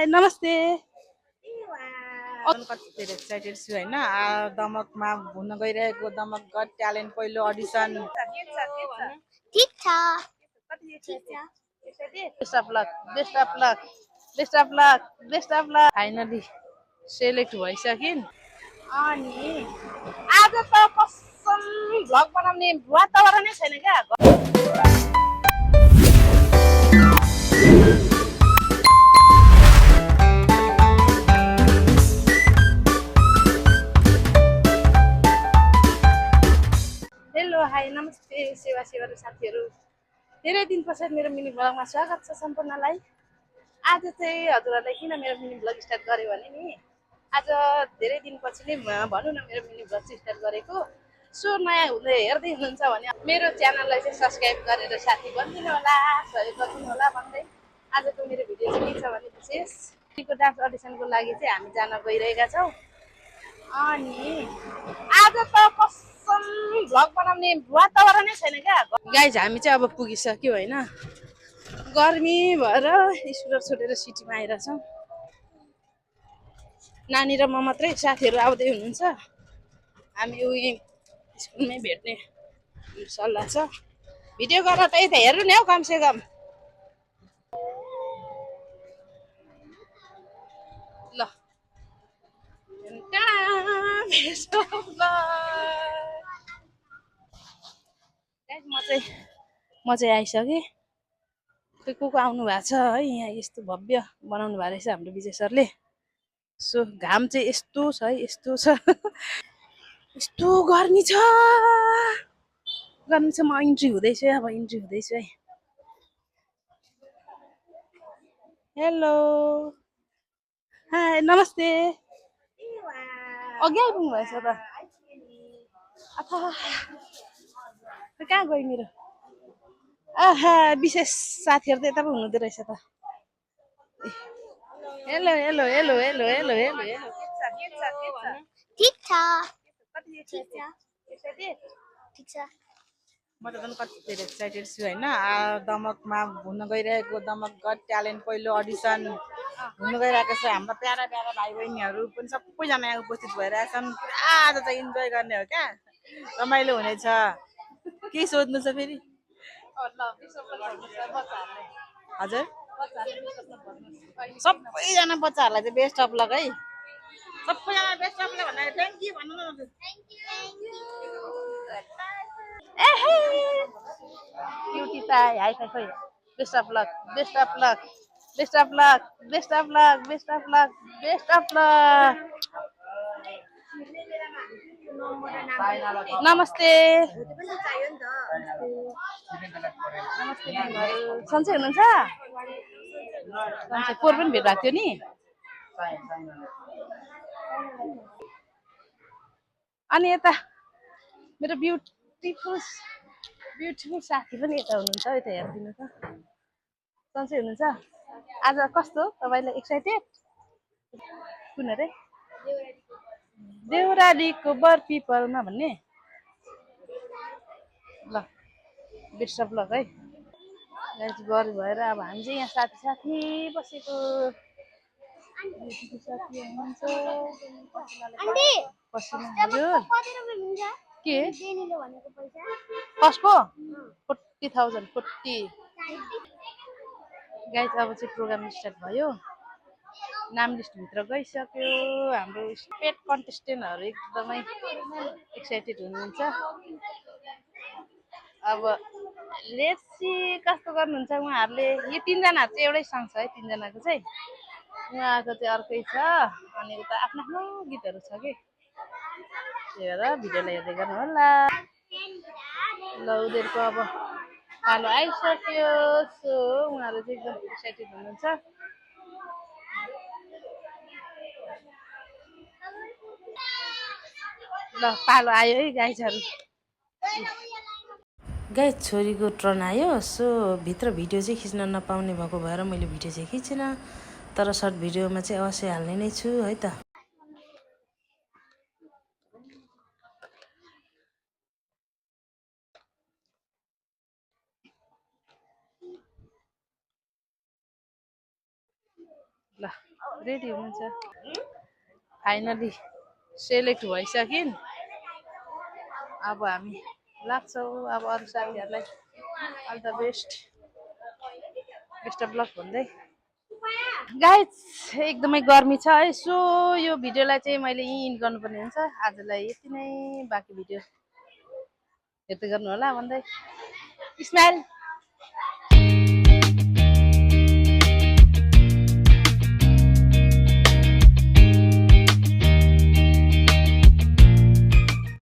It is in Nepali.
नमस्ते। कति धेरै एक्साइटेड छु होइन। दमकमा हुन गइरहेको दमक गट ट्यालेन्ट पहिलो अडिसन। ठीक छ। Best of luck, best of luck, best of luck, best of luck. Finally select भइसकिन्। अनि आज त कसम भ्लग बनाउने वातावरणै छैन क्या। हेलो हाई नमस्ते सेवा साथीहरू, धेरै दिन पछाडि मेरो मिनी ब्लगमा स्वागत छ सम्पूर्णलाई। आज चाहिँ हजुरहरूलाई किन मेरो मिनी ब्लग स्टार्ट गरेँ भने नि, आज धेरै दिनपछि नै भनौँ न मेरो मिनी ब्लग चाहिँ स्टार्ट गरेको। सो नयाँ हुँदै हेर्दै हुनुहुन्छ भने मेरो च्यानललाई चाहिँ सब्सक्राइब गरेर साथी बनिदिनु होला, सहयोग गरिदिनु होला भन्दै आजको मेरो भिडियो चाहिँ के छ भने विशेष डान्स अडिसनको लागि चाहिँ हामी जान गइरहेका छौँ। अनि आज त कसम भ्लग बनाउने वातावरणै छैन क्या। गाइज हामी चाहिँ अब पुगिसक्यो होइन, गर्मी भएर स्कुटर छोडेर सिटीमा आइरहेछौँ। नानी र म मात्रै, साथीहरू आउँदै हुनुहुन्छ। हामी उही स्कुलमै भेट्ने सल्लाह छ। भिडियो गरेर त्यही त हेर्नु नि हौ कमसेकम। ल म चाहिँ आइसकेँ। खोइ को आउनु भएको छ है, यहाँ यस्तो भव्य बनाउनु भएको रहेछ हाम्रो विजय सरले। सो घाम चाहिँ यस्तो छ है, यस्तो छ, यस्तो गर्मी छ। गर्मी छ। म इन्ट्री हुँदैछु, अब इन्ट्री हुँदैछु है। हेलो हाई नमस्ते। अघि आइपुग्नु भएछ त। कहाँ गयो मेरो विशेष साथीहरू त यता पो हुनुहुँदो रहेछ त। Hello hello hello hello hello hello hello ठीक छ। ठीक छ। म त झन् कति धेरै एक्साइटेड छु होइन। दमकमा हुन गइरहेको दमक गट ट्यालेन्ट पहिलो अडिसन हुन गइरहेको छ। हाम्रो प्यारा प्यारा भाइ बहिनीहरू पनि सबैजना यहाँ उपस्थित भइरहेछन्। पुरा आज चाहिँ इन्जोय गर्ने हो क्या, रमाइलो हुनेछ। के सोध्नु छ फेरि? हजुर सबैजना बच्चाहरूलाई चाहिँ बेस्ट अफ लक है। सबैजना बेस्ट अफ लक भन्दा थ्याङ्क यू भन्नु न। क्युटी त हाई फाई खोइ। Best of luck, best of luck, best of luck, best of luck, best of luck, best of lock. नमस्ते। सन्चै हुनुहुन्छ? सन्चै। पोहोर पनि भेट भएको थियो नि। अनि यता मेरो ब्युटिफुल साथी पनि यता हुनुहुन्छ, यता हेरिदिनु त। सन्चै हुनुहुन्छ? आज कस्तो तपाईँलाई एक्साइटेड? कुन अरे? देउरालीको बर पिपलमा भन्ने। ल बेस्ट अफ लक है। गर भएर अब हामी चाहिँ यहाँ साथी साथी बसेको। साथी हुनुहुन्छ हजुर के कसको 40,000 40 गाइज। अब चाहिँ प्रोग्राम स्टार्ट भयो, नाम लिस्टभित्र गइसक्यो। हाम्रो पेट कन्टेस्टेन्टहरू एकदमै एक्साइटेड हुनुहुन्छ। अब लेट्स सी कस्तो गर्नुहुन्छ उहाँहरूले। यो तिनजनाहरू चाहिँ एउटै सङ्ग छ है, तिनजनाको चाहिँ। उहाँको चाहिँ अर्कै छ, अनि उता आफ्नो आफ्नो गीतहरू छ कि। त्यही भएर भिडियोलाई हेर्दै गर्नु होला। ल उनीहरूको अब पालो आइसक्यो। सो उनीहरू चाहिँ एकदम एक्साइटेड हुनुहुन्छ। ल पालो आयो है गाइजहरू। गाइज छोरीको टर्न आयो। सो भित्र भिडियो चाहिँ खिच्न नपाउने भएको भएर मैले भिडियो चाहिँ खिचिनँ, तर सर्ट भिडियोमा चाहिँ अवश्य हाल्ने नै छु है त। ल रेडी हुनुहुन्छ फाइनली सेलेक्ट भइसकिन् अब हामी लाग्छौँ अब अरू साथीहरूलाई all the best of luck भन्दै गाइस एकदमै गर्मी छ है सो यो भिडियोलाई चाहिँ मैले यहीँ इन्ड गर्नुपर्ने हुन्छ आजलाई यति नै बाँकी भिडियो हेर्दै गर्नु होला भन्दै स्माइल